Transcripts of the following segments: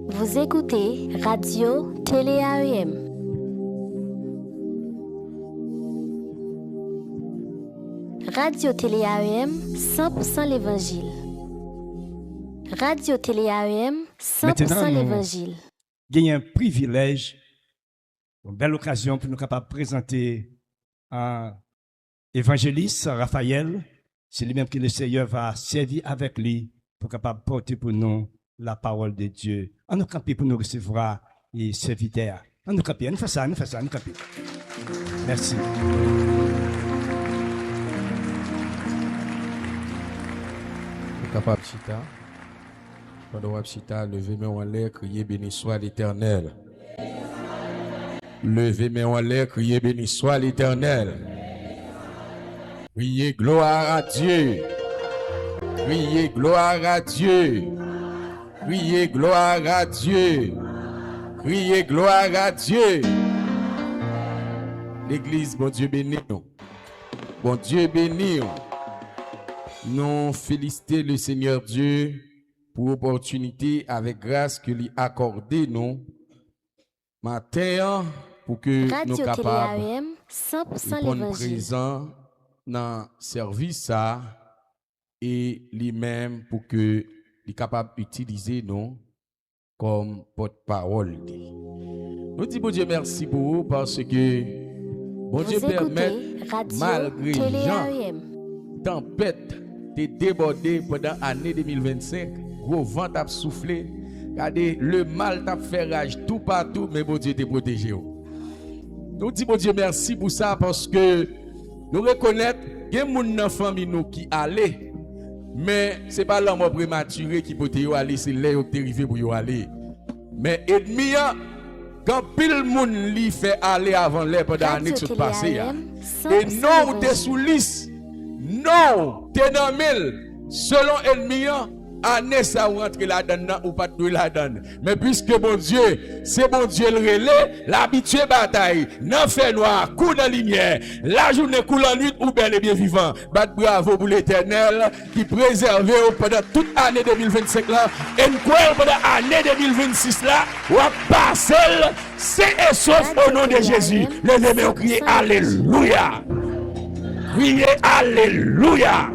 Vous écoutez Radio Télé AEM. Radio Télé AEM, 100% l'Évangile. Radio Télé AEM, 100% l'Évangile. Il y a un privilège, une belle occasion pour nous capables de présenter un évangéliste, Raphaël. C'est lui-même que le Seigneur va servir avec lui pour capable porter pour nous la parole de Dieu. On nous camper pour nous recevoir et serviteur. On nous camper, on fait ça, on camper. Merci. Capable chita. Pendant que chita, levez-moi en l'air, criez béni soit l'Éternel. Levez-moi en l'air, criez béni soit l'Éternel. Criez gloire à Dieu. Criez gloire à Dieu. Criez gloire à Dieu. Criez gloire à Dieu. L'église, bon Dieu béni nous. Bon Dieu béni nous. Nous félicitons le Seigneur Dieu pour l'opportunité avec grâce que lui accordé nous matin pour que Radio nous capables Télé AEM, 100% de l'Évangile. présent dans le service ça et lui-même pour que il capable d'utiliser nous comme porte-parole. Nous disons bon Dieu merci pour vous parce que bon Dieu Vous permet écoutez Radio malgré Télé gens AEM. tempête t'es débordé pendant l'année 2025, gros vent t'a soufflé, regardez le mal t'a fait rage tout partout, mais bon Dieu t'a protégé. Nous disons bon Dieu merci pour ça parce que nous reconnaissons qu'il y a des gens dans la famille nous qui allaient, mais ce n'est pas l'homme prématuré qui peut aller, c'est là où tu es arrivé pour y aller. Mais ennemi, quand pile monde li fait aller avant l'air pendant l'année qui s'est passée, et non, tu es sous liste. Non, t'es dans mille. Selon ennemi, année ça ou rentre là-dedans ou pas de là-dedans. Mais puisque bon Dieu, c'est bon Dieu le relais, l'habitué bataille, n'en fait noir, coup dans lumière, la journée coule en nuit ou bel et bien vivant. Bat bravo pour l'Éternel qui préserve pendant toute année 2025 là, et nous croyons pendant l'année 2026 là, ou à passer, c'est et sauf au nom de Jésus. Levez-moi crier Alléluia. Criez Alléluia.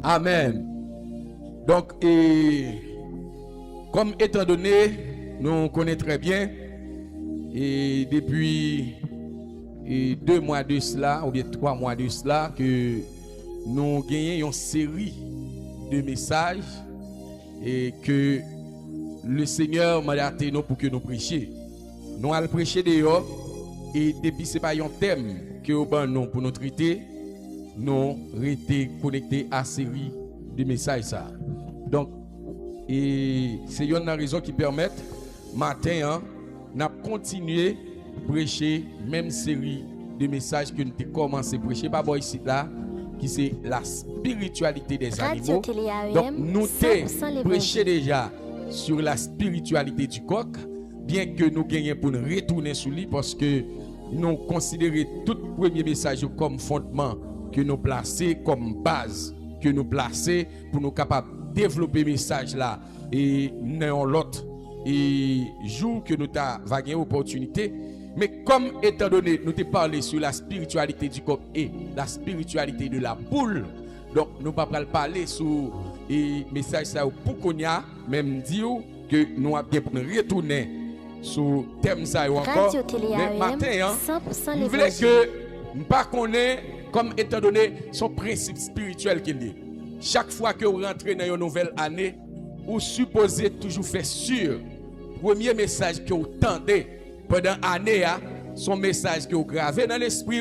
Amen. Donc, comme étant donné, nous connaissons très bien, et depuis 2 mois de cela, ou bien 3 mois de cela, que nous gagnons une série de messages et que le Seigneur m'a donné pour que nous prêchions. Nous allons prêcher dehors, et depuis ce n'est pas un thème que nous pour nous traiter, nous rester connectés à série de messages ça. Donc c'est une raison qui permet matin n'a continuer prêcher même série de messages que nous avons commencé à prêcher par ici là qui c'est la spiritualité des animaux. Donc nous avons prêché déjà sur la spiritualité du coq, bien que nous gagnions pour nous retourner sur lui parce que nous considérons tout premier message comme fondement que nous placer comme base que nous placer pour nous capables de développer le message là et non l'autre et jour que nous avons gagné opportunité. Mais comme étant donné nous t'ai parlé sur la spiritualité du coq et la spiritualité de la poule, donc nous pas parler sur et message ça pour qu'on y a même dire que nous avons bien pour retourner sur thème ça encore. Mais matin je voulais que nous pas connaître comme étant donné son principe spirituel qu'il est. Chaque fois que vous rentrez dans une nouvelle année, vous supposez toujours faire sûr. Premier message que vous tendez pendant l'année, son message que vous gravez dans l'esprit,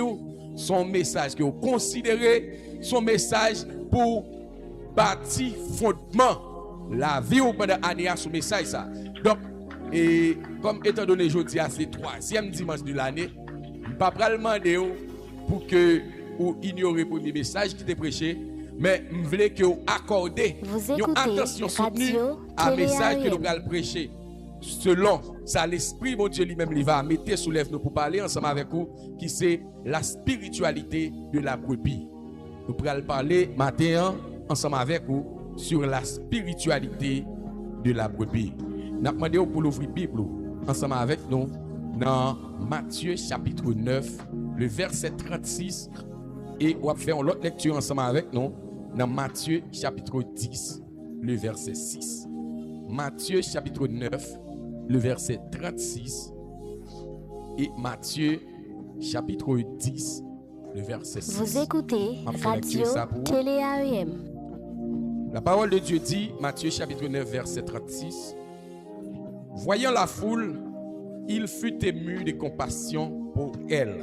son message que vous considérez, son message pour bâtir fondement la vie ou pendant l'année, son message ça. Donc, et comme étant donné aujourd'hui, c'est le 3e dimanche de l'année, je ne vais pas demander pour que vous ignorez le premier message qui était prêché, mais je voulais que vous accordez une attention soutenue à message que nous allons prêcher. Selon ça, l'esprit, mon Dieu lui-même, il va mettre sous lèvres nous pour parler ensemble avec vous, qui c'est la spiritualité de la brebis. Nous allons parler matin ensemble avec vous sur la spiritualité de la brebis. N'a demandé pour l'ouvrir Bible ensemble avec nous dans Matthieu chapitre 9, le verset 36 et on va faire une autre lecture ensemble avec nous dans Matthieu chapitre 10, le verset 6. Matthieu chapitre 9, le verset 36 et Matthieu chapitre 10, le verset 6. Vous écoutez Radio Télé AEM. La parole de Dieu dit, Matthieu chapitre 9, verset 36, « Voyant la foule, il fut ému de compassion pour elle,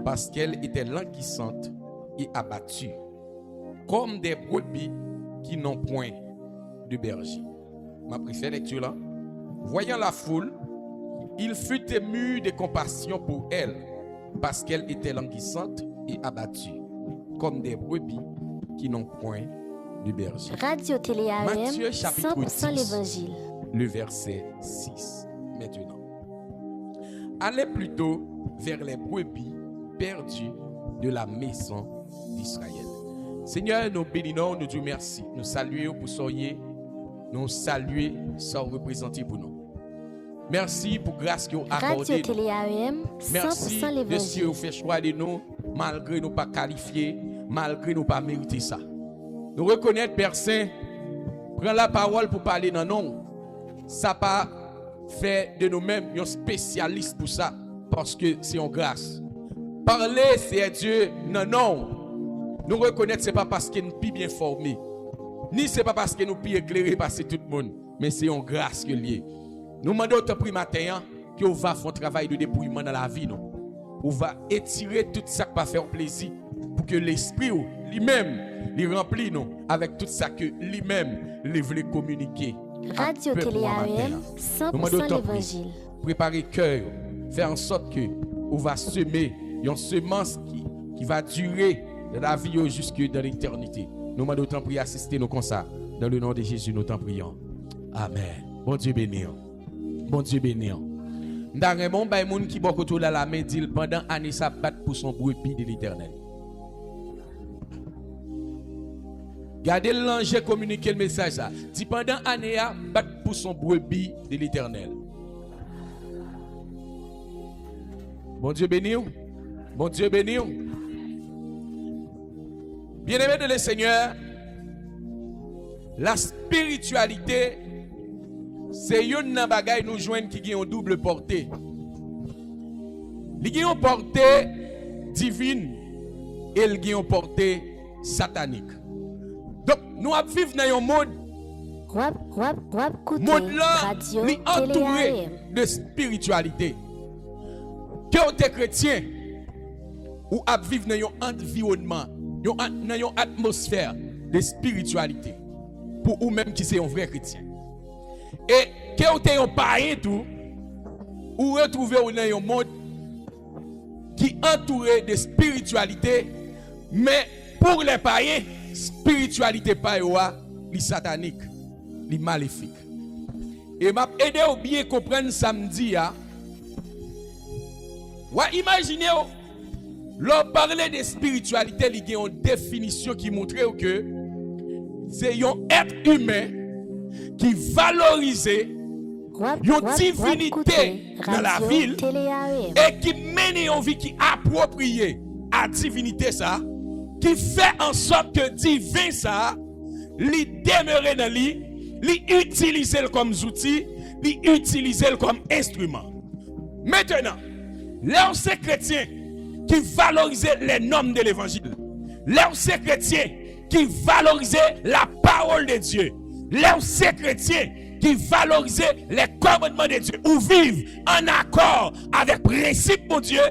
parce qu'elle était languissante et abattue, comme des brebis qui n'ont point de berger. » Ma préférée lecture là. Voyant la foule, il fut ému de compassion pour elle, parce qu'elle était languissante et abattue, comme des brebis qui n'ont point de berger. Radio Télé AEM, Matthieu chapitre 100% 10, l'évangile. le verset 6. Maintenant, allez plutôt vers les brebis perdues de la maison d'Israël. Seigneur, nous bénissons, nous disons merci. Nous saluons pour soyez, nous saluer sans représenter pour nous. Merci pour grâce que vous accordez. Radio Télé AEM, Merci 100% de ce que l'évangile. vous faites choix de nous, malgré nous pas qualifiés, malgré nous pas mériter ça. Nous reconnaître, Père Saint, prends la parole pour parler dans nous. Ça pas fait de nous-mêmes un spécialiste pour ça, parce que c'est en grâce. Parler, c'est Dieu, non. Nous reconnaître, c'est pas parce que nous sommes bien formés, ni c'est pas parce que nous sommes éclairés par tout le monde, mais c'est en grâce que lié. Nous demandons au temps matin que vous va faire un travail de dépouillement dans la vie. On va étirer tout ça qui va faire plaisir pour que l'esprit lui-même lui remplit nous avec tout ça que lui-même veut communiquer. Radio Télé AEM, 100% l'évangile. Préparer cœur, faire en sorte que on va semer une semence qui va durer de la vie jusque dans l'éternité. Nous demandons autant prier assister nous comme ça. Dans le nom de Jésus, nous t'en prions. Amen. Bon Dieu béni. Bon Dieu béni. Dans un monde, il y a des gens qui sont autour de la main, dit pendant année ça bat pour son brebis de l'éternel. Gardez l'ange communiquer le message ça. Dit pendant année ça bat pour son brebis de l'éternel. Bon Dieu béni. Bon Dieu béni. Bien-aimés de le Seigneur, la spiritualité, c'est une bagaille nous joignent qui ont double portée. Il y a une portée divine et il y a une portée satanique. Donc, nous vivons dans un monde Radio qui est entouré de spiritualité. Que vous êtes chrétien ou vivre dans un environnement, dans une atmosphère de spiritualité pour vous-même qui c'est un vrai chrétien. Et que vous êtes un païen tout, ou retrouvez-vous dans un monde qui est entouré de spiritualité, mais pour les païens, spiritualité païenne, les satanique, les maléfique. Et m'a aidé à bien comprendre samedi. Imaginez, l'on parlait de spiritualité, il y a une définition qui montre que c'est un être humain qui valorise une divinité dans la ville et qui mène une vie qui appropriée à la divinité ça, qui fait en sorte que divin ça, lui demeurer dans lui, lui utiliser comme outil, lui utiliser comme instrument. Maintenant, là on c'est chrétien qui valorise les normes de l'évangile. Là on c'est chrétien qui valorise la parole de Dieu. Là on c'est chrétien qui valorise les commandements de Dieu, ou vivent en accord avec le principe de Dieu,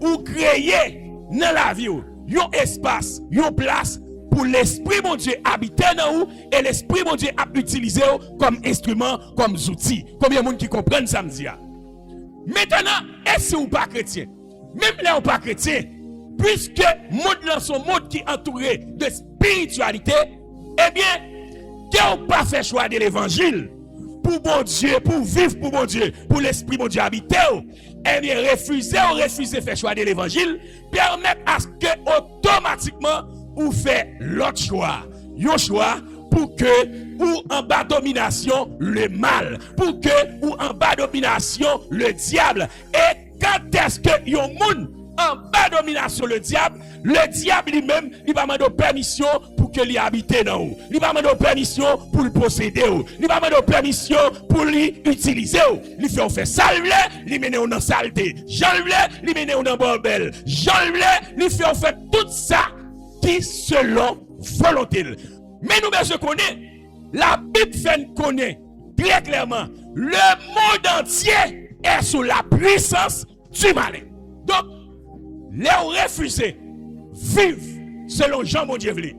ou créer dans la vie un espace, une place pour l'esprit de Dieu habiter dans vous et l'esprit de Dieu a utilisé comme instrument, comme outil. Combien de gens qui comprennent ça me dit? Maintenant, est-ce que vous pas chrétien? Même là, vous pas chrétien, puisque le monde dans son monde qui est entouré de spiritualité, eh bien, que vous pas fait choix de l'évangile pour bon Dieu, pour vivre pour bon Dieu, pour l'esprit de Dieu habiter, eh bien, refuser faire choix de l'évangile, permettre à ce que automatiquement vous faites l'autre choix. Un choix pour que ou en bas domination le mal, pour que ou en bas domination le diable. Et quand est-ce que yon moun en bas domination le diable lui-même, il va demander permission pour que lui habite dans vous. Il va demander permission pour le posséder. Il va demander permission pour lui utiliser. Il fait salve, il mène dans saleté. J'enlève, il mène dans bordel. J'enlève, il fait tout ça qui selon volonté. Mais nous besoin connaître, la Bible fait connaître très clairement, le monde entier est sous la puissance du malin. Donc, les refusés vivre selon Jean mon Dieu voulait,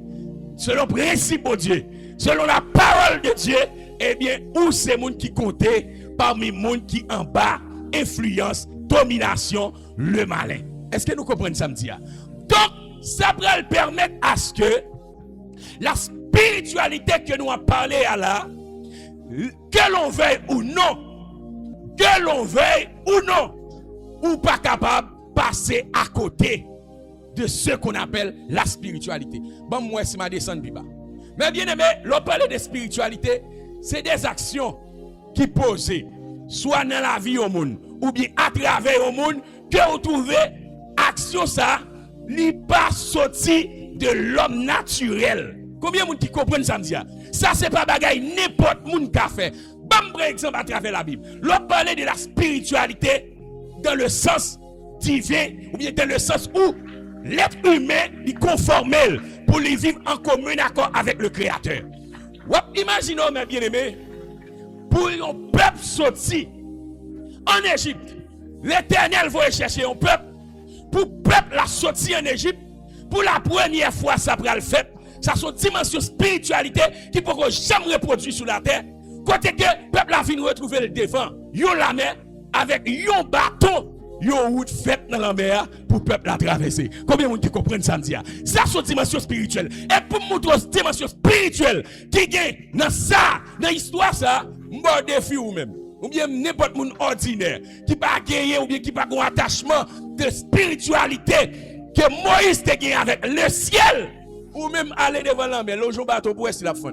selon le principe de Dieu, selon la parole de Dieu, eh bien, où c'est monde qui comptait parmi monde qui en bas, influence, domination, le malin. Est-ce que nous comprenons ça, m'dia? Donc, ça va le permettre à ce que la spiritualité que nous avons parlé à là, que l'on veuille ou non, ou pas capable de passer à côté de ce qu'on appelle la spiritualité. Bon, moi, c'est ma descente plus bas. Mais bien aimé, l'on parle de spiritualité, c'est des actions qui posent, soit dans la vie au monde, ou bien à travers au monde, que vous trouvez, action ça, n'est pas sorti de l'homme naturel. Combien de gens qui comprennent ça me dit? Ça, c'est pas bagaille n'importe monde qui a fait. Bon, par exemple, à travers la Bible. L'on parle de la spiritualité dans le sens divin, ou bien dans le sens où l'être humain est conformé pour les vivre en commun accord avec le Créateur. Imaginons, mes bien-aimés, pour un peuple sorti en Égypte, l'Éternel va chercher un peuple, pour le peuple la sorti en Égypte, pour la première fois, ça prend le fait, ça c'est une dimension spiritualité qui ne peut jamais reproduire sur la terre. Côté que le peuple a fini retrouver le devant, yon la mer avec yon bâton. Yon route faite dans la mer pour le peuple à traverser. Combien de gens qui comprennent ça? Ça, c'est une dimension spirituelle. Et pour montrer une dimension spirituelle qui gagne dans ça, dans l'histoire, ça, m'en défi ou même. Ou bien n'importe monde ordinaire qui pas gagné ou bien qui pas un attachement de spiritualité que Moïse te gagné avec le ciel. Ou même aller devant la mer, l'eau bateau pour essayer la fun.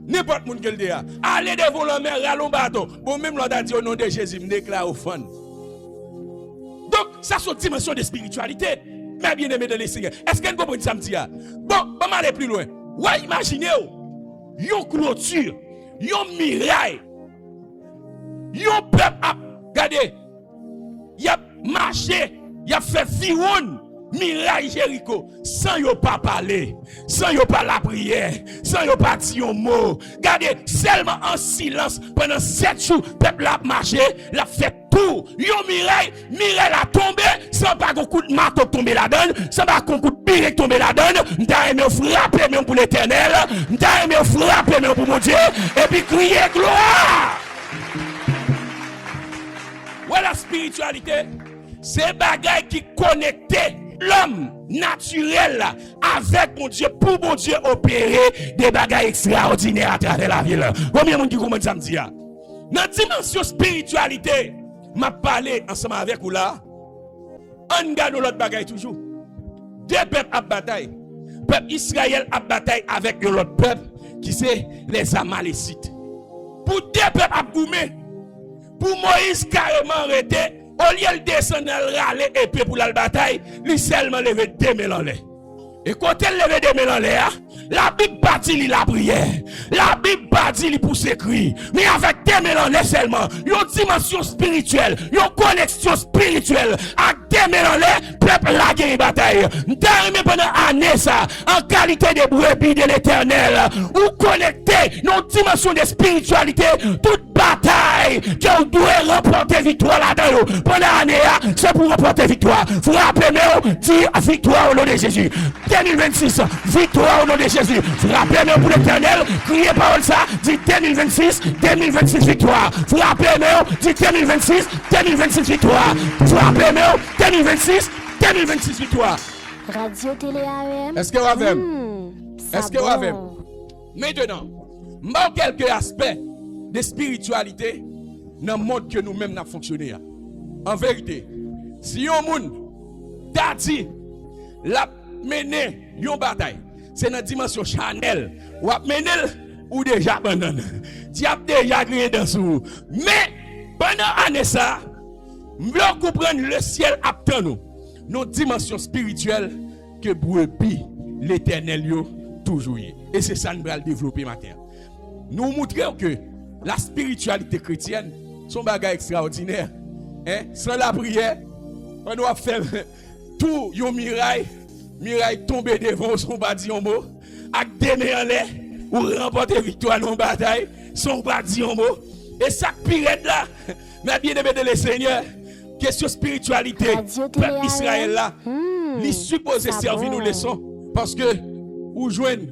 N'importe monde qui le dit, allez devant la mer, allons bateau. Bon, même l'on a dit au nom de Jésus, me déclare au fond. Donc, ça c'est une dimension de spiritualité. Mais bien aimé de les Seigneur. Est-ce que vous comprenez ça me dit? Bon, on va aller plus loin. Ouais, imaginez, yon clôture, yon miraille, yon peuple a, regardez, y a marché, y a fait viron. Miraille Jéricho, sans yo pas parler, sans yo pas la prière, sans yo pas dire un mot. Regardez, seulement en silence pendant 7 jours, peuple a marché, l'a fait tout. Yo miraille a tombé, sans pas un coup de marteau tomber là-dedans, sans pas un coup de pire tomber là-dedans. M'ta aimé frapper même pour l'Éternel, m'ta aimé frapper même pour mon Dieu, et puis crier gloire. Voilà la spiritualité, c'est bagaille qui connectait l'homme naturel avec mon Dieu, pour mon Dieu opérer des bagages extraordinaires à travers la ville. Combien de monde qui commence à me dire? Dans la dimension spiritualité, m'a parlé ensemble avec vous là. On garde l'autre bagaille toujours. Deux peuples à bataille. Peuple Israël à bataille avec l'autre peuple qui c'est les Amalécites. Pour deux peuples à goumer. Pour Moïse carrément arrêté. Au lieu de descendre râler épée pour la bataille, lui seulement lever 2 000 en l'air. Et quand elle lève 2 000 en l'air, la Bible pas dit la prière. La Bible pas dit pour s'écrire. Mais avec 2 000 en l'air seulement, il y a une dimension spirituelle, il y a une connexion spirituelle. Avec 2 000 en l'air, peuple la guerre bataille. D'arriver pendant année ça, en qualité de brebis de l'Éternel, ou connecté dans une dimension de spiritualité, toute bataille que vous devez remporter victoire là-dedans. Pendant l'année, c'est pour remporter victoire. Frappez-moi, dire victoire au nom de Jésus. 2026, victoire au nom de Jésus. Frappez-moi pour l'Éternel, criez parole ça, dit 2026 victoire. Frappez-moi, dit 2026 victoire. Frappez-moi, 2026 victoire. Radio Télé AM. Est-ce que vous avez? Est-ce que vous avez? Maintenant, moi quelques aspects de spiritualité dans le monde que nous-mêmes n'avons fonctionné. En vérité, si un monde t'a dit la mener une bataille, c'est dans dimension charnelle. Ou ap menel ou déjà abandonné. Diable déjà gré dans sou. Mais pendant année ça, m'vle comprendre le ciel attend nous. Nos dimensions spirituelles que brebis l'Éternel yo toujours y. Et c'est ça nous va le développer matin. Nous montrons que la spiritualité chrétienne son bagage extraordinaire. Hein? Sans la prière, on doit faire tout yon miraille tomber devant son pas dit un mot, avec des mains en l'air ou remporter victoire dans bataille, son pas dit un mot. Et ça pire là, mais bien aimé de le Seigneur, question spiritualité, peuple Israël là, il supposé servir nous leçons parce que ou joindre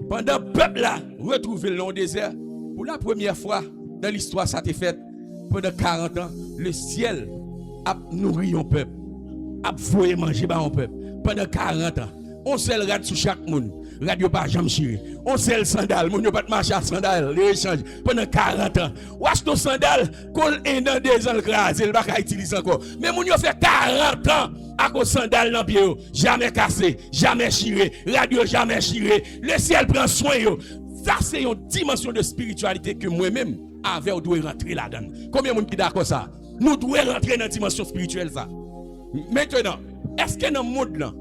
pendant peuple là retrouver le long désert pour la première fois dans l'histoire ça t'est fait pendant 40 ans le ciel a nourri un peuple a foyer manger ba un peuple pendant 40 ans on seul rad sur chaque monde radio pas jamais chiré on seul sandal moun yo pas marcher à sandal les échange pendant 40 ans wash ton sandal col un dans 2 ans crasé il pas utiliser encore mais moun yo fait 40 ans à cause sandal dans pied jamais cassé jamais chiré radio jamais chiré le ciel prend soin yo ça c'est une dimension de spiritualité que moi-même avec on doit rentrer là-dedans combien monde qui d'accord ça nous devons rentrer dans la dimension spirituelle ça maintenant est-ce que dans le monde là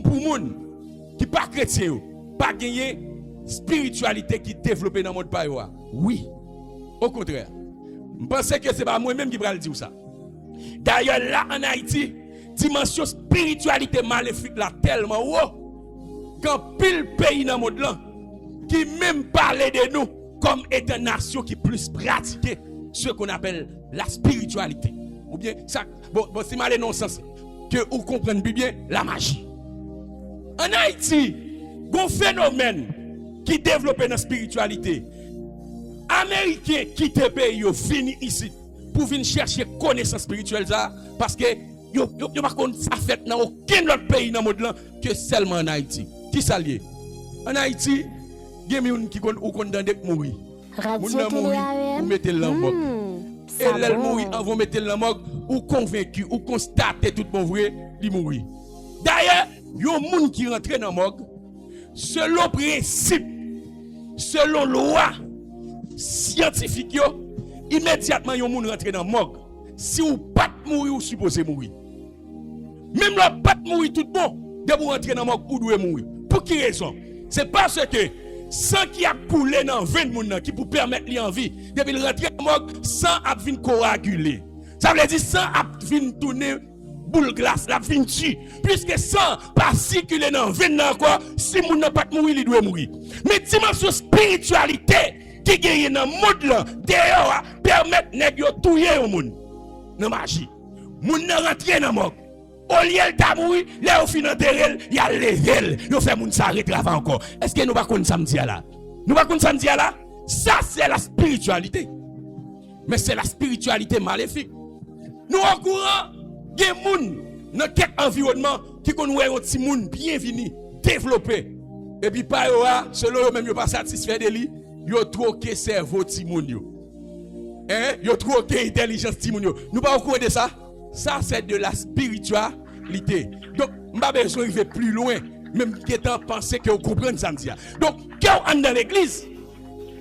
pour monde qui pas chrétien pas gagner spiritualité qui développée dans le monde pas oui au contraire je pense que c'est pas moi-même qui va le dire ça d'ailleurs là en Haïti dimension spiritualité maléfique là tellement haut quand pile pays dans le monde là qui même parlait de nous comme étant une nation qui plus pratiquait ce qu'on appelle la spiritualité ou bien ça bon c'est mal non sens que vous comprenez bien la magie. En Haïti, un phénomène qui développe dans la spiritualité. Américains qui te pays yo fini ici pour venir chercher connaissance spirituelle ça parce que yo pas connait ça fait dans aucun autre pays dans le monde là que seulement en Haïti. Qui ça lié? En Haïti, il y a des qui condamné mourir. Radio ou mettez le morgue. Et l'elle mourir, on va mettre le morgue ou convaincu ou constater tout bon vrai, il mourir. D'ailleurs, il y a des gens qui rentrent dans le morgue selon principe, selon loi scientifique, immédiatement il y a des gens qui rentrent dans le morgue. Si vous pas mourir, vous supposez mourir. Même là, pas mourir tout bon, de vous rentrer dans le morgue, vous devez mourir. Pour quelle raison? C'est parce que sang qui a coulé dans 20 personnes qui pour permettre lui en vie, depuis le rentrer dans le morgue, sang a venu coaguler. Ça veut dire sang a venu tourner boule glace, la vient tuer. Puisque sang pas circuler dans 20 encore, si moun n'a pas mourir, il doit mourir. Mais dimension spiritualité qui gagne dans le monde là, d'ailleurs, permettre nèg yo touyer au monde. Dans magie. Moun n'a rentré dans le morgue. Au lieu de mourir, là au fin enterrer, il y a level, il fait moun s'arrêter avant encore. Est-ce que nous pas connait samedi là? Nous pas connait samedi là? Ça c'est la spiritualité. Mais c'est la spiritualité maléfique. Nous en courant, il y a des gens dans quel environnement qui connaît un petit monde bienvenu, développé. Et puis pas selon eux même yo pas satisfait de lui, yo troqué cerveau petit monde yo. Hein? Yo troqué intelligence petit monde yo. Nous pas au courant de ça? Ça, c'est de la spiritualité. Donc, je n'ai pas besoin d'arriver plus loin, même qu'étant pensé que vous comprenez ça. Donc, quand on est dans l'église,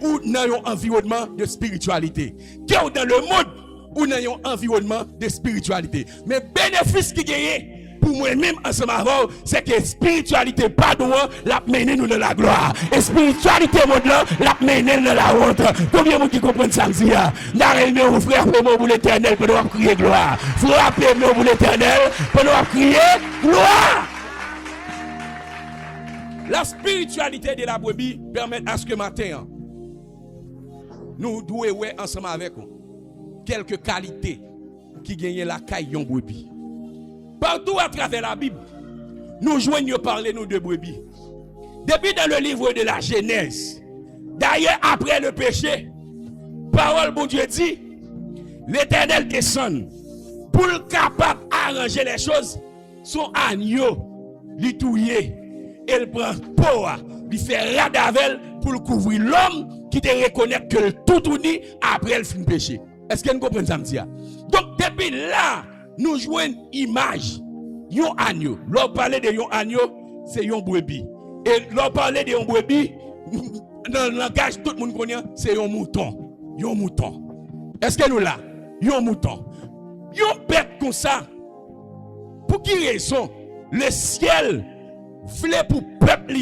ou dans un environnement de spiritualité. Quand on est dans le monde, ou dans un environnement de spiritualité. Mais bénéfice qui gagne pour moi-même ensemble avec c'est que spiritualité pas droit la mener nous dans la gloire et spiritualité monde là la mener dans la honte. Combien de gens qui comprennent ça dit n'arrêtez nos frères pour l'Éternel pour nous crier gloire frappez-nous pour l'Éternel pour nous crier gloire. La spiritualité de la brebis permet à ce que matin nous devons ouais ensemble avec vous quelques qualités qui gagnent la caille yon brebis. Partout à travers la Bible, nous joignons parler nous de brebis. Depuis dans le livre de la Genèse, d'ailleurs après le péché, parole bon Dieu dit, l'Éternel descend pour le capable d'arranger les choses, son agneau, lui touiller, et il prend poa, lui fait radavel pour le couvrir l'homme qui te reconnaît que le tout uni après le fin péché. Est-ce que nous comprenons ça? Donc depuis là, nous jouons une image, yon agneau. Lorsqu'on parle de yon agneau, c'est yon brebis. Et leur parler de brebis, dans le langage, tout le monde connaît, c'est un mouton. Un mouton. Est-ce que nous là? Un mouton. Un bête comme ça. Pour qui raison? Le ciel voulait pour le peuple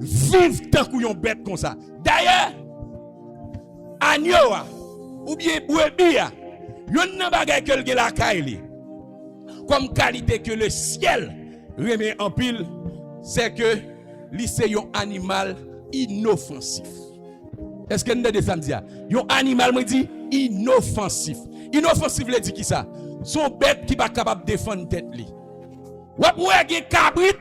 vivre tant qu'un bête comme ça. D'ailleurs, agneau ou bien brebis, il y a un bagage que la caille. Comme qualité que le ciel remet en pile, c'est que c'est un animal inoffensif. Est-ce que nous avons des dire? Un animal me dit inoffensif. Inoffensif veut dire qui ça? Son bête qui n'est pas capable de défendre tête li. Ou après il y a cabrit,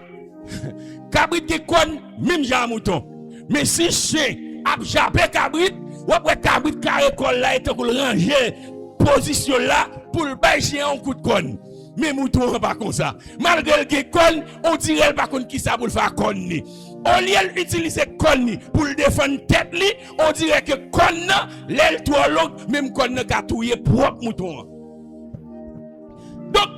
cabrit qui conne même j'ai un mouton. Mais si chien a jappé cabrit, ou après cabrit carré col là et te ranger position là pour le bailler chien un coup de conne. Mais mouton pas comme ça. Malgré le conne, on dirait pas contre qui ça pour le faire conne. Au lieu d'utiliser conne pour le défendre tête li, on dirait que conne l'aile trop long, même conne ka touyer propre mouton. Donc,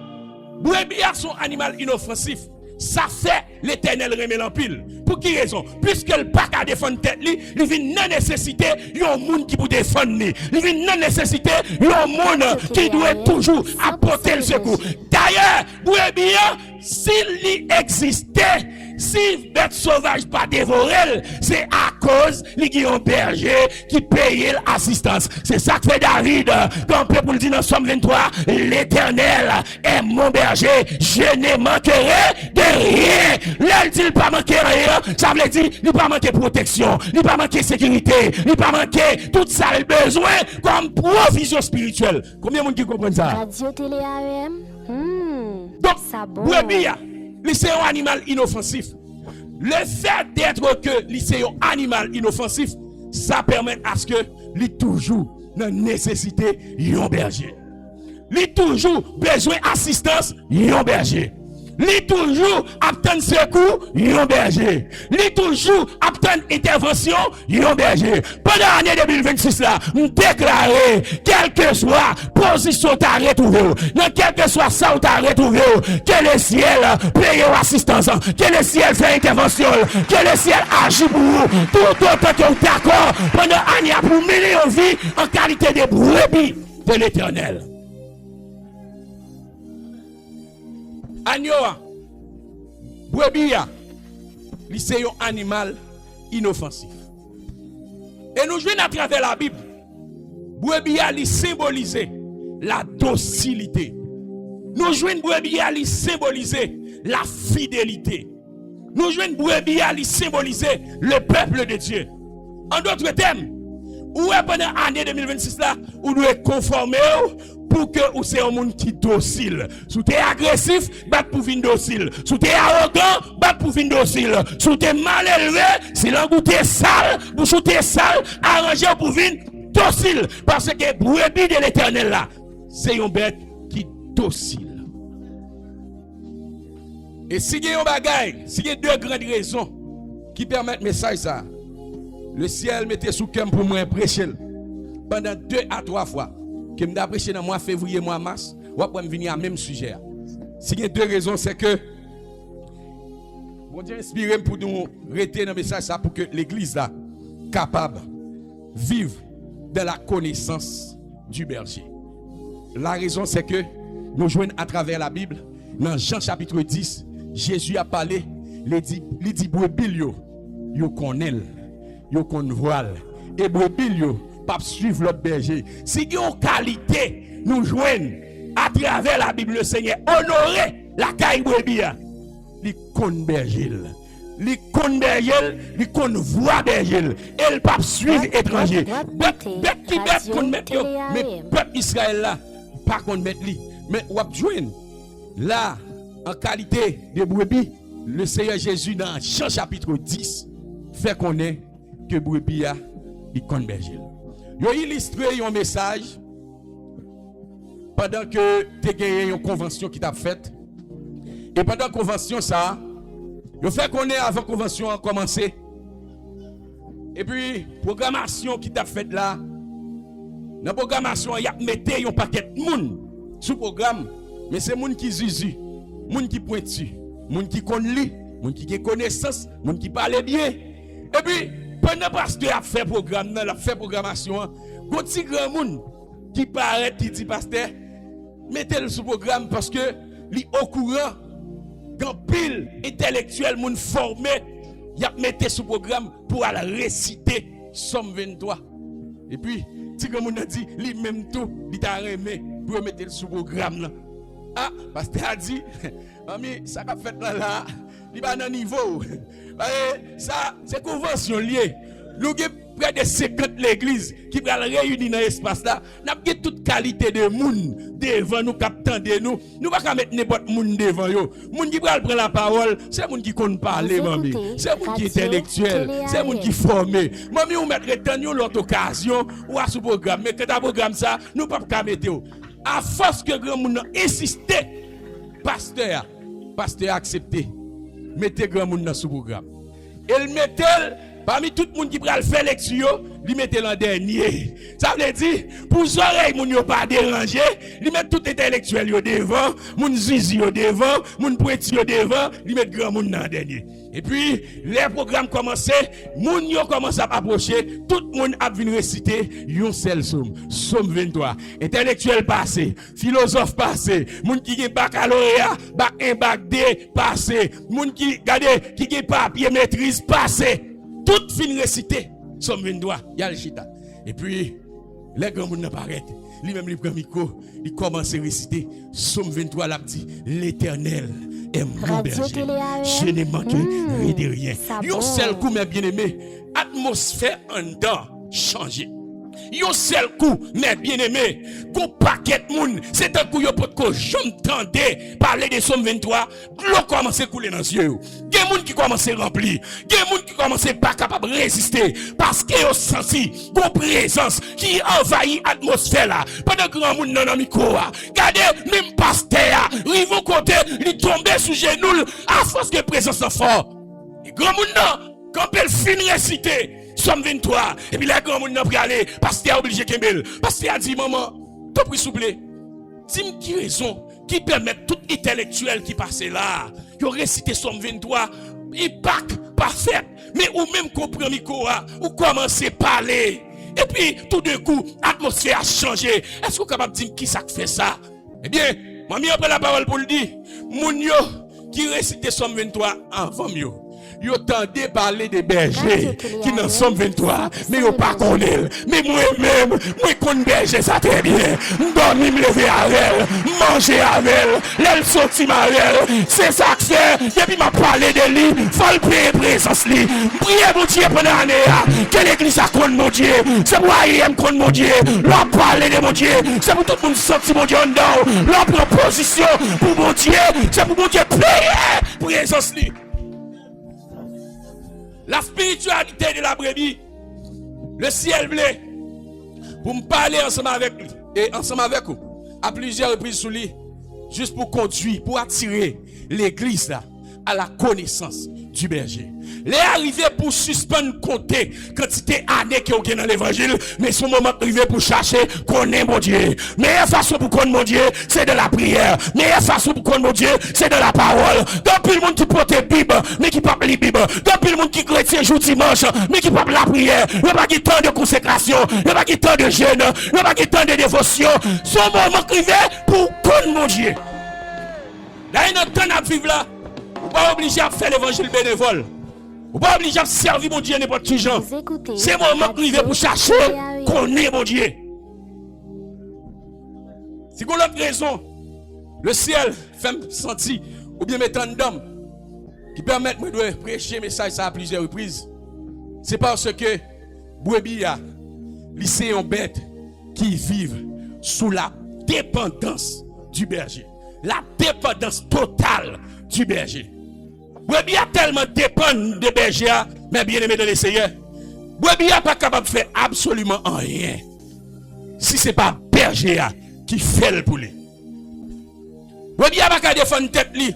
brebis sont animal inoffensif. Ça fait l'Éternel remet l'empile. Pour qui raison? Puisque le pas qu'à défendre tête li, il vient non nécessité un monde qui pour défendre li. Il vient non nécessité un monde qui doit toujours apporter le secours. D'ailleurs, brebis s'il existait, si bête sauvage pas dévoré, c'est à cause il y a un berger qui paye l'assistance. C'est ça que fait David quand le peuple dit dans Somme 23, l'Éternel est mon berger, je ne manquerai de rien. Là, il dit pas manquer rien, ça veut dire il pas manquer protection, il pas manquer sécurité, il pas manquer tout ça le besoin comme provision spirituelle. Combien de monde qui comprennent ça? Radio Télé AM. Donc, bon. brebis, c'est un animal inoffensif. Le fait d'être que c'est un animal inoffensif, ça permet à ce que lui toujours dans nécessité un berger. Lui toujours besoin d'assistance un berger. Lui toujours attendre secours un berger. Lui toujours attendre intervention un berger. Pendant l'année 2026 là, nous déclarer quelle que soit position t'as retrouvé, dans quel que soit ça où t'as retrouvé, que le ciel paye assistance, que le ciel fait intervention, que le ciel agit pour vous, tout autant que vous d'accord pendant l'année pour mener en vie en qualité de brebis de l'Éternel. Agneau, brebis, c'est un animal inoffensif. Et nous jouons à travers la Bible. Brebis symboliser la docilité. Nous jouons brebis symboliser la fidélité. Nous jouons brebis symboliser le peuple de Dieu. En d'autres termes, où est pendant l'année 2026 là, où nous est conformé pour que vous soyez un monde qui est docile. Si vous êtes agressif, bat pour venir docile. Si vous êtes arrogant, bat pour venir docile. Si vous êtes mal élevé, si l'engoutte est sale, vous êtes sale, arrangez pour venir docile. Parce que brebis de l'Éternel là, c'est une bête qui est docile. Et si il y a un bagage, s'il y a deux grandes raisons qui permettent message ça, le ciel mettait sous cœur pour moi prêcher pendant 2 à 3 fois. Que me prêché dans mois février, mois mars, ou après me venir à même sujet. S'il y a 2 raisons, c'est que bon Dieu inspiré pour nous rester dans le message ça pour que l'église là capable vivre dans la connaissance du berger. La raison c'est que nous joignons à travers la Bible dans Jean chapitre 10, Jésus a parlé, il dit brebis yo connaît, yo connaît voile et brebis yo pas suivre l'autre berger. Si il y a une qualité, nous joignons à travers la Bible, le Seigneur honorer la caille brebis. Il connaît berger. Il connaît berger, il connaît voix berger. Elle pas suivre étranger. Bête qui bête qu'on met yo, mais peuple Israël là, pas qu'on met li. Mais ou joignent là en qualité de brebis, le Seigneur Jésus dans Jean chapitre 10 fait connaître que brebis a il connaît berger. Yo illustré un message pendant que tu gagné une convention qui t'a faite. Et pendant la convention ça, yo fait qu'on est avant convention a commencé. Et puis programmation qui t'a faite là. Dans programmation, il y a metté un paquet de monde sous programme, mais c'est monde qui zizi, monde qui pointu, monde qui connaît li, moun qui gen connaissance, moun qui parle bien. Et puis pendant pasteur a fait programme, a fait programmation, gon ti grand moun qui paraît qui dit pasteur, mettez-le sous programme parce que li au courant quand pile intellectuel moun formé, y a mettez sous programme pour aller réciter Somme 23. Et puis ti grand moun a dit li même tout, li t'a remet pour mettre sous programme là. Ah, pasteur a dit, ami, ça qu'a fait là, il va dans niveau. Ça, c'est convention liée. Nous avons près de 50 l'église qui va réunir dans l'espace là. Nous avons toute qualité de monde devant nous, captant de nous. Nous ne pouvons pas mettre n'importe monde devant nous. Monde qui va prendre la parole, c'est monde qui connaît parler, mamie. C'est monde qui est intellectuel, c'est monde qui est formé. Mamie, on mettre l'autre occasion ou à ce programme. Mais quand un programme ça, nous ne pouvons pas mettre. À force que grand monde insisté, pasteur a accepté. Mettez grand monde dans ce programme. Il mettez parmi tout le monde qui va faire lecture, il mettez l'an dernier. Ça veut dire pour les oreilles moun yo pas déranger, il met tout intellectuel yo devant, moun zizi yo devant, moun prêtre yo devant, il met grand monde dans dernier. Et puis les programmes commencé, moun yo commence à approcher, tout le monde a venir réciter yon seul somme, Somme 23. Intellectuel passé, philosophe passé, moun qui gen baccalauréat, bac 1, bac 2 passé, moun qui gade qui gen papier maîtrise passé. Tout fin récité, Somme 23, y a le chita. Et puis, les grands moun n'apparaissent. Lui-même, il prend micro, il commence à réciter. Somme 23, là, dit, l'Éternel est mon berger. Je n'ai manqué de rien. Yon seul coup, mes bien-aimés, atmosphère en dedans changé. Yon seul coup, mes bien-aimés, qu'on paquet moun, c'est un coup yon pot que j'entendais parler de Somme 23, l'eau commence à couler dans les yeux. Gen moun qui commence à remplir, gen moun qui commence à pas capable de résister, parce que yon senti qu'on présence qui envahit l'atmosphère là. Pendant que grand moun nan nan micro, regardez, même pasteur, rivon côté, li tombe sous genoux, à force que présence en fort. Grand moun nan, quand elle finit réciter, Somme 23, et puis les grands moun nan pralé, pasteur obligé kembel. Pasteur a dit, maman, t'as pris souple. Dis-moi qui raison, qui permet tout intellectuel qui passe là, qui récité Somme 23, il pas parfait, mais ou même comprend micro, ou commencer à parler. Et puis, tout d'un coup, l'atmosphère a changé. Est-ce que vous êtes capable de dire qui ça fait ça? Eh bien, moi, je prends la parole pour le dire. Moun yo qui récite Somme 23 avant yo. Yo tendez parler des bergers qui dans Somme 23, mais yo pas connaît. Mais moi-même, moi connais berger ça très bien. Dormir, me lever avec elle, manger avec elle, l'elle sortir avec elle. C'est ça que fait. Et puis m'a parlé de lui, faut le prier présence lui. Prier mon Dieu pendant l'année. Que l'église a connu mon Dieu. C'est pour aime connu mon Dieu. L'on parler de mon Dieu. C'est pour tout le monde sortir mon Dieu en dedans. L'on prend position pour mon Dieu. C'est pour mon Dieu prier présence lui. La spiritualité de la brebis, le ciel bleu, pour me parler ensemble avec lui, et ensemble avec vous, à plusieurs reprises sous lui, juste pour conduire, pour attirer l'église là, à la connaissance du berger. Les arrivés pour suspendre compter quantité d'années qui ont dans l'évangile, mais son moment arrivé pour chercher connaître mon Dieu. Meilleure façon pour connaître mon Dieu, c'est de la prière. Meilleure façon pour connaître mon Dieu, c'est de la parole. Depuis le monde qui porte la Bible, mais qui parle la Bible. Depuis le monde qui chrétien jour dimanche, mais qui parle la prière. Il n'y a pas de temps de consécration, il n'y a pas de temps de jeûne, il n'y a pas de temps de dévotion. Son moment arrivé pour connaître mon Dieu. Là, il y a un temps à vivre là. Vous n'êtes pas obligé à faire l'évangile bénévole. Vous n'êtes pas obligé à servir mon Dieu n'importe qui genre. C'est mon moment privé pour chercher connaître mon Dieu. Si vous avez l'autre raison, le ciel fait me sentir, ou bien mettre un d'homme qui permet de prêcher le message à plusieurs reprises. C'est parce que brebis a lycéens bêtes qui vivent sous la dépendance du berger. La dépendance totale du berger. Brebis a tellement dépend de berger, mais bien aimé de l'essayer. Brebis a pas capable de faire absolument rien. Si ce n'est pas berger qui fait le poulet. Brebis a pas qu'à défendre tête li.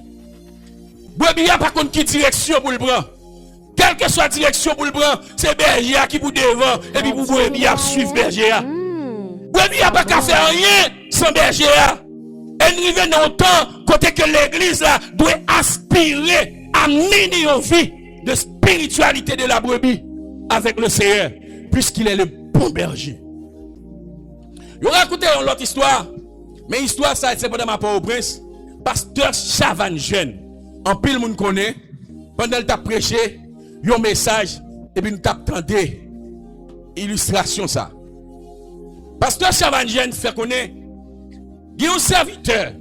Brebis a pas contre qui direction pour le prendre. Quelle que soit la direction pour le prendre, c'est berger qui pour devant et puis pour brebis a suivre berger. Brebis a pas qu'à faire rien sans berger. Et nous vivons dans un temps côté que l'église là doit aspirer à mener une vie de spiritualité de la brebis avec le Seigneur, puisqu'il est le bon berger. Je vais raconter une autre histoire, mais l'histoire, ça, c'est pendant ma part au prince. Pasteur Chavan Jeune, en pile, monde connaît, pendant qu'il t'a prêché, un message, et puis nous t'attendons illustration ça. Pasteur Chavan Jeune fait connaître, il y a un serviteur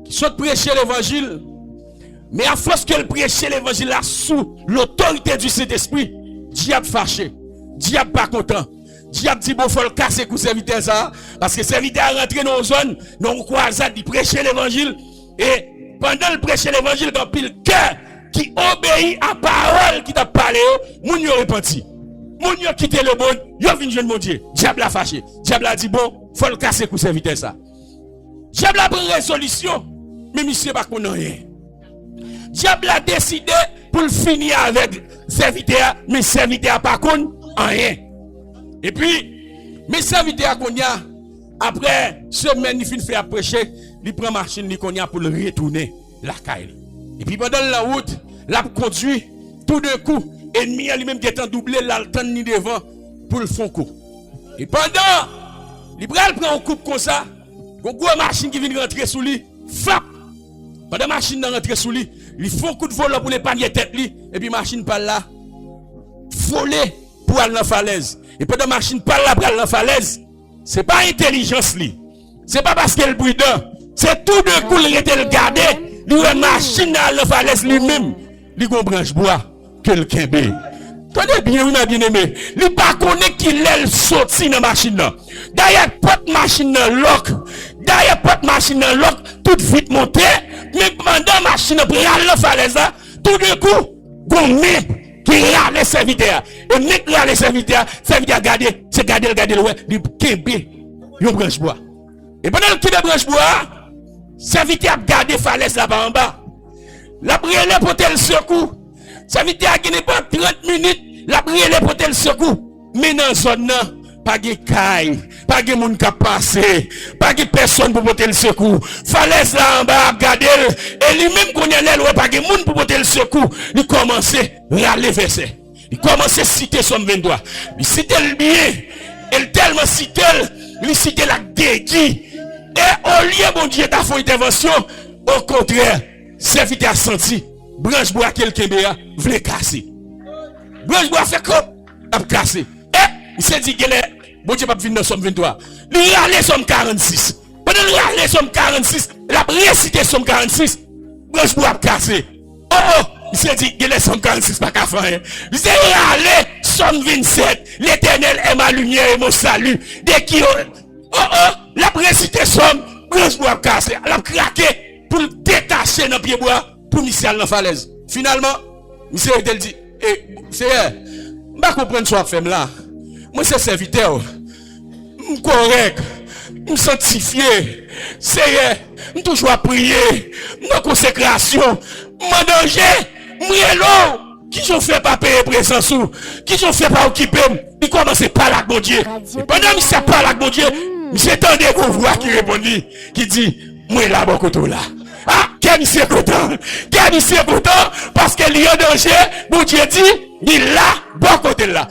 qui souhaite prêcher l'évangile, mais à force qu'elle prêche l'évangile là sous l'autorité du Saint-Esprit, diable fâché, diable pas content. Diable dit bon faut le casser pour serviteur ça parce que serviteur a rentré dans une zone, dans une croisade, il prêcher l'évangile et pendant le prêcher l'évangile dans pile cœur qui obéit à parole qui t'a parlé, moun yo repenti. Moun yo quitté le bon, yo vinn jeune mon Dieu. Diable a fâché. Diable a dit bon, faut le casser pour serviteur ça. Diable a pris résolution, mais monsieur pas connaît rien. Diable a décidé pour le finir avec serviteur, mais serviteur pas connaît rien. Et puis, mes serviteurs qu'on y a, après semaine, il finit faire prêcher, il prend machine qu'on y a pour le retourner la caille. Et puis pendant la route, l'a conduit, tout d'un coup, ennemi lui-même qui est en doublé, l'a le temps ni devant pour le fond coup. Et pendant, il prend un coup comme ça, une grosse machine qui vient rentrer sous lui, frappe. Pendant la machine rentrer sous lui, il faut un coup de volant pour les paniers tête lui, et puis machine par là, voler pour aller dans la falaise. Et pendant la machine par là, pour aller dans la falaise, c'est pas intelligence li. C'est pas parce qu'elle est prudent. C'est tout d'un coup, il était le gardé, il a une machine dans la falaise lui-même. Il a une branche bois, quelqu'un bé. Tenez bien, oui, ma bien-aimé. Il pas connaît qu'il est sorti dans la machine. D'ailleurs, pas de machine dans lock. D'ailleurs, pas de machine dans lock, toute vite montée. Mais pendant la machine pour aller dans la falaise, tout d'un coup, gommé. Qui a les serviteurs. Et mec là les serviteurs garder, c'est garder le ouais, du kembe, yon branche bois. Et pendant le qui de branche bois, serviteur a gardé falaise là-bas en bas. La prière pour tel secours. Serviteur a gagné pas 30 minutes, la prière pour tel secours. Mais dans zone là, pas de caille, pas de monde qui a passé, pas de personne pour porter le secours. Falaise là en bas, garder et lui-même qu'on est là, pas de monde pour porter le secours. Il commence à râler verset. Il commence à citer Somme 23. Il cite le bien. Il tellement cite, il cite la guédie. Et au lieu, mon Dieu, t'a fait intervention, au contraire, serviteur a senti, branche bois quelqu'un béa, voulait casser. Branche bois fait comme, a cassé. Et, il s'est dit, bon Dieu, pas venir dans Somme 23. Il râle Somme 46. Pendant le râle Somme 46, la récité Somme 46, branche bois a cassé. Oh, il s'est dit, il est Somme 46, pas qu'à faire. Il s'est râlé Somme 27, l'éternel est ma lumière et mon salut. Dès qu'il la récité Somme, branche bois a cassé. Elle a craqué pour le détacher dans le pied bois, pour Michel dans la falaise. Finalement, Michel a dit, c'est je ne comprends pas ce que je fais là. Moi, c'est serviteur. Je suis correct. Je suis sanctifié. C'est je toujours à prier. Dans consécration. Je danger. Je l'eau. Qui je fais pas payer présence ou qui je fais pas occuper. Il commence par la bon Dieu. Et pendant que je parle avec bon Dieu, j'entendais une voix qui répondit, qui dit, moi là, bon côté là. Ah, quel monsieur content. Quel monsieur content parce qu'il y a danger. Bon Dieu dit, il là, bon côté là.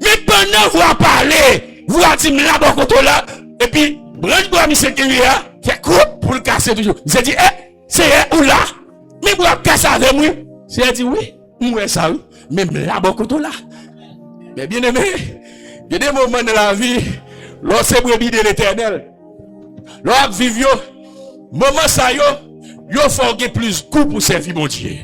Mais pendant vous parler, vous avez dit là, bon côté là. Et puis, branche bois, monsieur qui fait coupe pour le casser toujours. J'ai dit, c'est où là? Mais vous avez cassé avec moi. J'ai dit, oui, moi ça, oui. Même là, bon côté là. Mais bien aimé, il y a des moments dans la vie, lorsque vous brebis de l'éternel, lorsque vous vivez, moment ça yo faut gagner plus goût pour servir mon Dieu.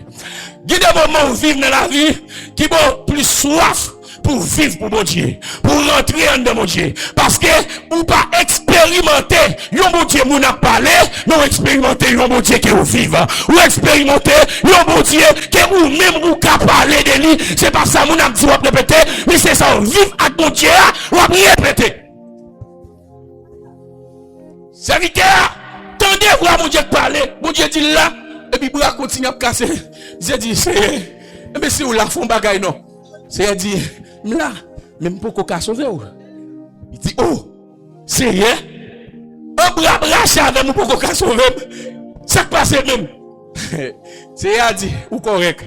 Il y a des moments où vivre dans la vie qui ont plus soif pour vivre pour mon Dieu, pour rentrer dans mon Dieu. Parce que ou pas expérimenter, yon mon Dieu moun a parlé, non expérimenter yon mon Dieu qui vous vive. Ou expérimenter yon mon Dieu qui ou même ou ka parler de lui. C'est pas ça moun a dit ou répéter, mais c'est ça vivre avec mon Dieu ou répéter. Serviteur, tendez voir mon Dieu parler. Mon Dieu dit là, et puis bras continue à casser. J'ai dit, c'est, mais si vous la font bagaille non. C'est dit, là, même pour qu'on sauver. Il dit, oh, c'est rien. Un bras braché avec moi pour qu'on sauver. Ça passe même. C'est à dire, ou correct.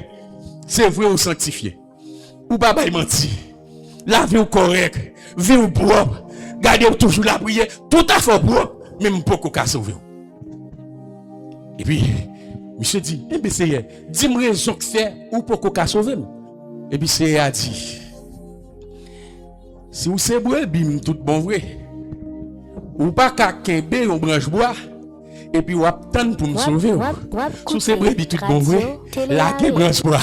C'est vrai ou sanctifié. Ou pas menti. La vie ou correct. Vie ou propre. Gardez toujours la prière. Tout à fait propre. Même pas qu'on sauver. Et puis, monsieur dit, eh bien c'est, dis-moi raison que c'est ou pas qu'on sauver. Et puis c'est à dire, si vous savez bim tout bon vrai. Ou pas qu'à kembe on branche bois. Et puis, on attend pour me sauver. Sous ces brebis, tout bon vrai, la branche bois.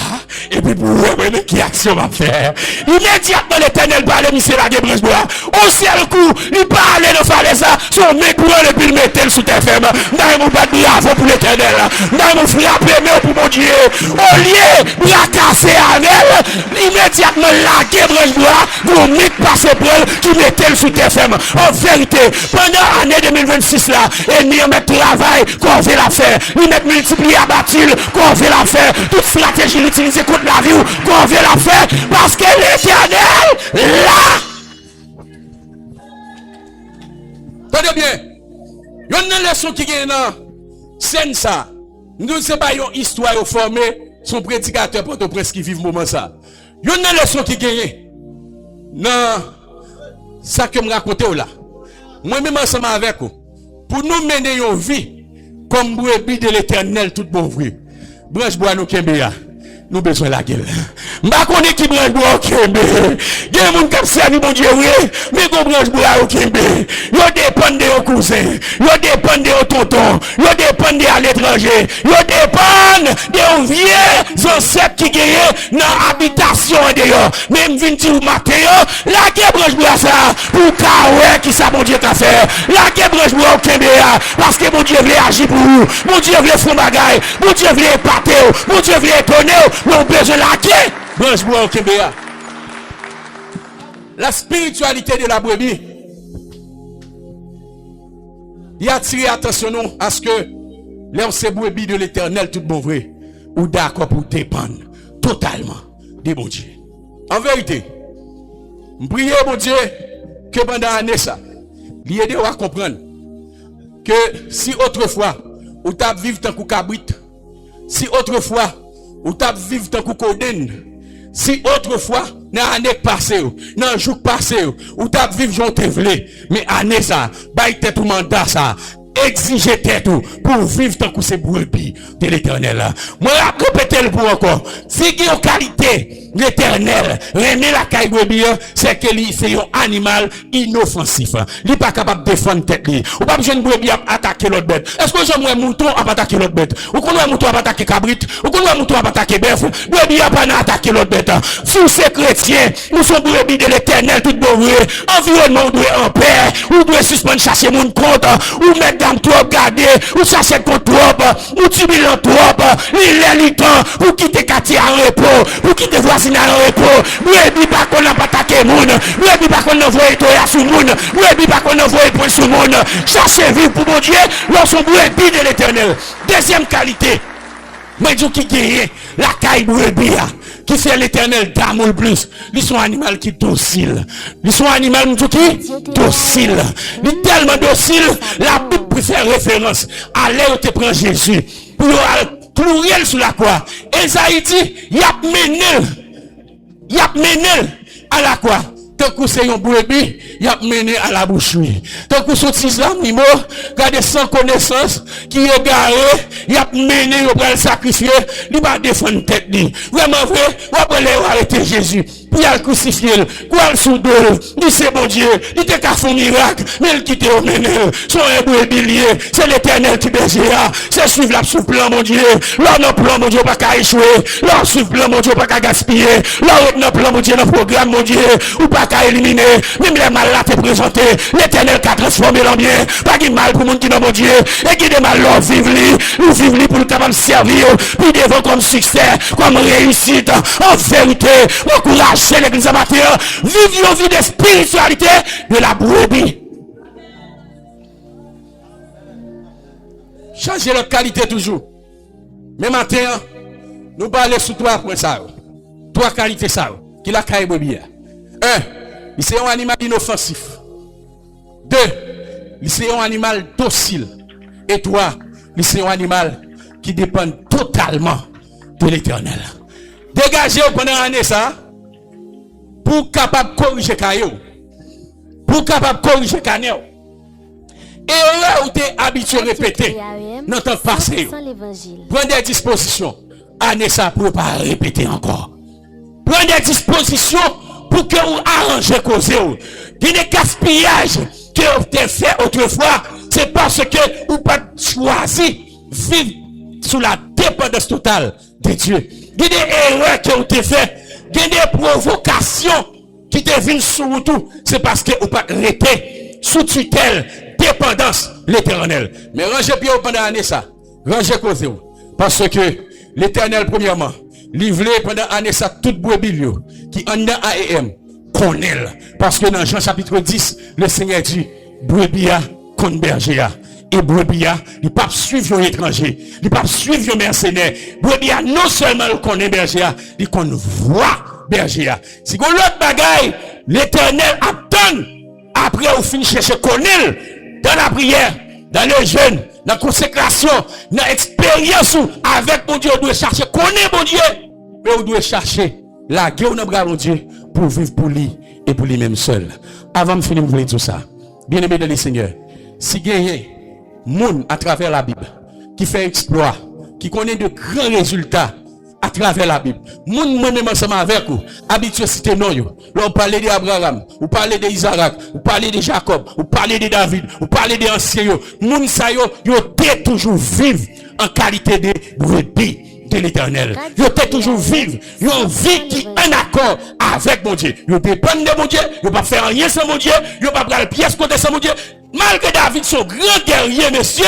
Et puis, pour voir qui action va faire. Immédiatement, l'Éternel parle, monsieur la branche bois. Au ciel coup, il parle de faire ça. Son mec pour le puis le mettre sous tes femmes. N'a mon pas de bravo pour l'Éternel. N'a mon frapper, mais pour mon Dieu. Au lieu de la casser avec elle, immédiatement, la branche bois, vous mec passe pour elle, qui mettez sous tes femmes. En vérité, pendant l'année 2026 là, et nous mettons travail qu'on veut la faire. Nous mettons multiplier à bâtir qu'on veut la faire. Toute stratégie l'utiliser contre la vie qu'on veut la faire. Parce que l'Éternel, là. Tenez bien. Il y a une leçon qui est dans scène ça. Nous ne sommes pas une histoire formée. Son prédicateur pour prince qui vit le moment ça. Il y a une leçon qui est dans ça que me raconter là. Moi-même ensemble avec vous. Pour nous mener une vie comme brebis de l'Éternel tout bon vrai. Branche bois nous kembea. Nous besoin la gueule. M'a connaît qui branche bois au kembe. Il y a des gens qui servent mon Dieu oui, mais qu'on branche bois au kembe. Yo dépend de vos cousins, yo dépend de vos tontons, yo dépend de à l'étranger, yo dépend de vos vieux ancêtres qui gagnent dans habitation d'ailleurs. Même 20 matin, la gueule branche bois ça pour kawe qui ça mon Dieu t'a fait. La gueule branche bois au kembe parce que mon Dieu veut agir pour vous. Mon Dieu veut faire bagaille, mon Dieu veut épater, mon Dieu veut étonner. Nous besoin la gueule. Branche bois au kembe. La spiritualité de la brebis. Il a attiré attention à ce que l'homme c'est brebis de l'Éternel tout bon vrai. Ou d'accord pour dépendre totalement de bon Dieu. En vérité, je prie mon Dieu que pendant l'année ça, il aide à comprendre que si autrefois, ou t'as vivre tant que cabrit, si autrefois, ou t'as vivre tant que coden, si autrefois, dans l'année passée, dans le jour passé, ou t'as vivre j'en te vle, mais année ça, baille tête ou mandat ça, exiger tête pour vivre tant que c'est brebis de l'Éternel. Moi, je répète le pour encore. Si il y a une qualité, l'Éternel, remet la caille brebis, c'est que c'est un animal inoffensif. Il n'est pas capable de défendre tête. Ou pas besoin de brebis attaquer l'autre bête. Est-ce que j'aimerais mouton à attaquer l'autre bête? Ou qu'on a mouton à attaquer cabrit? Ou qu'on a mouton à attaquer bœuf? Brebis à pas attaquer l'autre bête. Si vous êtes chrétien, nous sommes brebis de l'Éternel, tout bon vrai. Environnement doit en paix. Ou doit suspendre chasser mon compte. Ou mettre dans trop garder. Ou chasser contre trop. Ou tubilant trop. Il est temps pour quitter quartier en repos. Pour quitter voisinage en repos. Brebis pas qu'on n'a pas attaqué moun. Brebis pas qu'on envoie toi sous moun. Brebis pas qu'on envoie point sous moun. Cherchez vivre pour mon Dieu. Lorsqu'on brebis de l'Éternel. Deuxième qualité. Moi, je qui gagne la caille brebis, qui fait l'Éternel d'amour plus. Ils sont animaux qui docile. Ils sont animaux qui docile. Ils sont tellement dociles, la Bible préfère référence à l'air où tu prends Jésus. Pour clouer sur la croix. Esaïe dit, il y a mené à la croix. Tant que c'est un brebis, il a mené à la boucherie. Tant que c'est islam, regardez sans connaissance, qui est garé, il a mené au le sacrifier, il va défendre tête. Vraiment vrai, on va arrêter Jésus. Puis il a crucifié, quoi le sous d'eau, il c'est bon Dieu, il était qu'à faire un miracle, mais il quitte au mené, son brebis lié, c'est l'Éternel qui désire, c'est suivre la sous plan, mon Dieu, là, non plan, mon Dieu, pas qu'à échouer, là, suivre plan, mon Dieu, pas qu'à gaspiller, là, non plan, mon Dieu, dans le programme, mon Dieu, ou pas qu'à éliminer, même les mal là te présenter, l'Éternel qui a transformé l'homme bien, pas de mal pour mon qui dans mon Dieu, et qui de mal l'homme vivre nous vivre pour le capable servir, puis devant comme succès, comme réussite, en vérité, encourager l'église amateur, vivre une vie de spiritualité de la brebis. Changer leur qualité toujours. Mais matin, nous parlons sur 3 points ça. 3 qualités ça, qui la caille brebis. 1, c'est un animal inoffensif. 2, c'est un animal docile. Et 3, c'est un animal qui dépendent totalement de l'Éternel. Dégagez-vous pendant l'année ça pour capable corriger Kayo. Pour capable corriger Kaneo. Et là où tu es habitué à répéter dans ton passé, prenez des dispositions. Année ça pour ne pas répéter encore. Prenez des dispositions pour que vous arrangez cause. Il y a des gaspillages que vous avez fait autrefois. C'est parce que vous n'avez pas choisi vivre sous la dépendance totale de Dieu. Il y a des erreurs que vous avez fait. Il y a des provocations qui deviennent sous vous tout. C'est parce que vous n'avez pas arrêté sous tutelle, dépendance, l'Éternel. Mais rangez bien pendant l'année ça. Rangez cause. Parce que l'Éternel, premièrement, livré pendant l'année ça, toute brebis qui en a AEM, connaît. Parce que dans Jean chapitre 10, le Seigneur dit, brebis contre berger. Et brebis, il ne peut pas suivre un étranger, il ne peut pas suivre un mercenaire. Brebis, non seulement le connaît berger, il connaît voix berger. Si vous avez l'autre bagaille, l'Éternel attend, après vous finissez chercher connaître dans la prière, dans le jeûne, dans la consécration, dans l'expérience avec mon Dieu, vous devez chercher connaître mon Dieu. Mais vous devez chercher la guerre dans bras mon Dieu pour vivre pour lui et pour lui-même seul. Avant de finir, vous tout ça. Bien aimé dans le Seigneur, si gagnez monde à travers la Bible qui fait exploit, qui connaît de grands résultats à travers la Bible. Moun moi-même ensemble avec vous, habitué citer non yo. Là on parle d'Abraham, on parle d'Isaac, on parle de Jacob, on parle de David, on parle des anciens yo. Moun sa yo t'es toujours vivre en qualité de brebis de l'Éternel. Yo t'es toujours vivre, yo vie qui en accord avec mon Dieu. Yo dépend de mon Dieu, yo pas faire rien sans mon Dieu, yo pas prendre pièce côté sans mon Dieu. Malgré David son grand guerrier monsieur,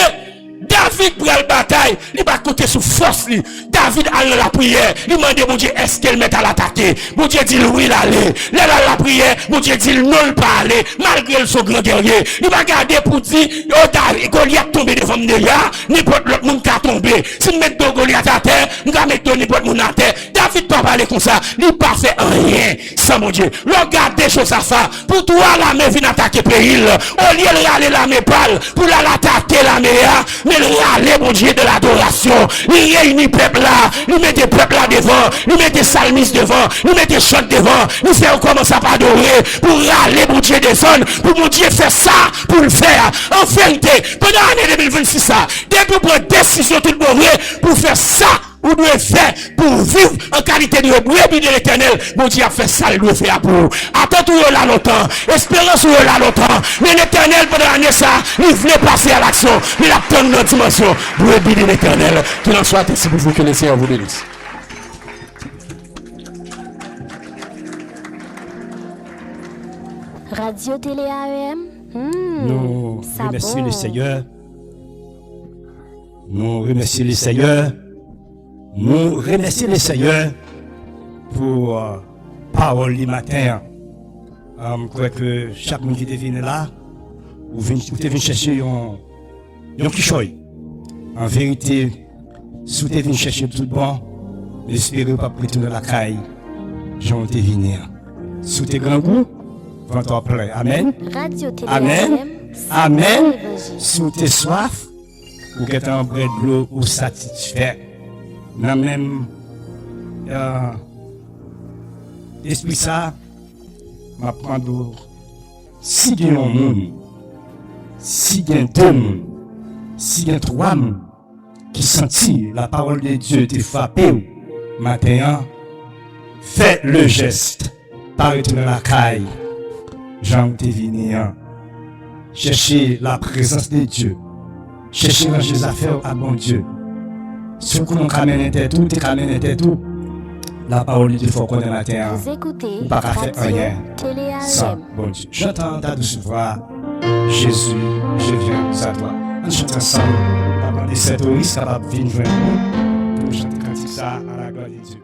David prend la bataille, il va côté sous force. David a la prière, il demande mon Dieu, est-ce qu'elle met à l'attaquer? Mon Dieu dit oui, l'aller. Là, la prière, mon Dieu dit non, le pas aller. Malgré son grand guerrier, il va garder pour dire, oh David, Goliath tombé devant moi déjà, n'importe l'autre monde qui a tombé. Si je mets Goliath à terre, je vais mettre n'importe monde à terre. David pas parler comme ça, il pas fait rien sans mon Dieu. Regardez Josaphat, pour toi, la main vient attaquer pays. Au lieu de aller la main pâle, pour l'attaquer la main, mais râler mon Dieu de l'adoration. Il réunit peuple là, il met des peuples là devant, il met des salmistes devant, il met des chants devant, il fait commence à adorer pour râler mon Dieu descendre, pour mon Dieu faire ça, pour le faire. En vérité, pendant l'année 2026 ça, dès que vous prenez décision tout le monde pour faire ça, vous devez faire pour vivre en qualité de brebis de l'Éternel. Mon Dieu a fait ça, il doit faire pour vous. Attends-vous là longtemps, espérance là longtemps. Mais l'Éternel, pendant l'année ça, il voulait passer à l'action. Il a pris notre dimension. Brebis de l'Éternel. Qu'il en soit ainsi pour vous que le Seigneur vous bénisse. Radio Télé AEM. Nous remercions le Seigneur. Nous remercions le Seigneur. Nous remercions le Seigneur pour parole du matin. Je crois que chaque monde qui est venu là, ou venu chercher un quichoy. En vérité, si vous êtes venu chercher tout bon, n'espérez pas retourner la caille. J'en ai venu. Si vous êtes grand goût, ventre plein. Amen. Radio Télé Amen. AEM, Amen. l'évangile. Si vous êtes soif, vous êtes en bras de l'eau ou satisfait. Dans même esprit ça, m'a prendre si il y a un monde, si il y a deux monde, si il y a trois monde qui sentit la parole de Dieu te frapper matin, faites le geste, pas retourner la caille. Jean te venir, chercher la présence de Dieu, chercher dans les affaires à bon Dieu. Si vous avez tout, la parole de Dieu faut qu'on ait la terre. Vous écoutez Pas qu'à faire Radio rien Télé sans AEM. bon Dieu. J'entends ta douce voix, Jésus, je viens à toi. On chante ensemble, pas de cette risque capable de venir joindre nous pour chanter comme ça à la gloire de Dieu.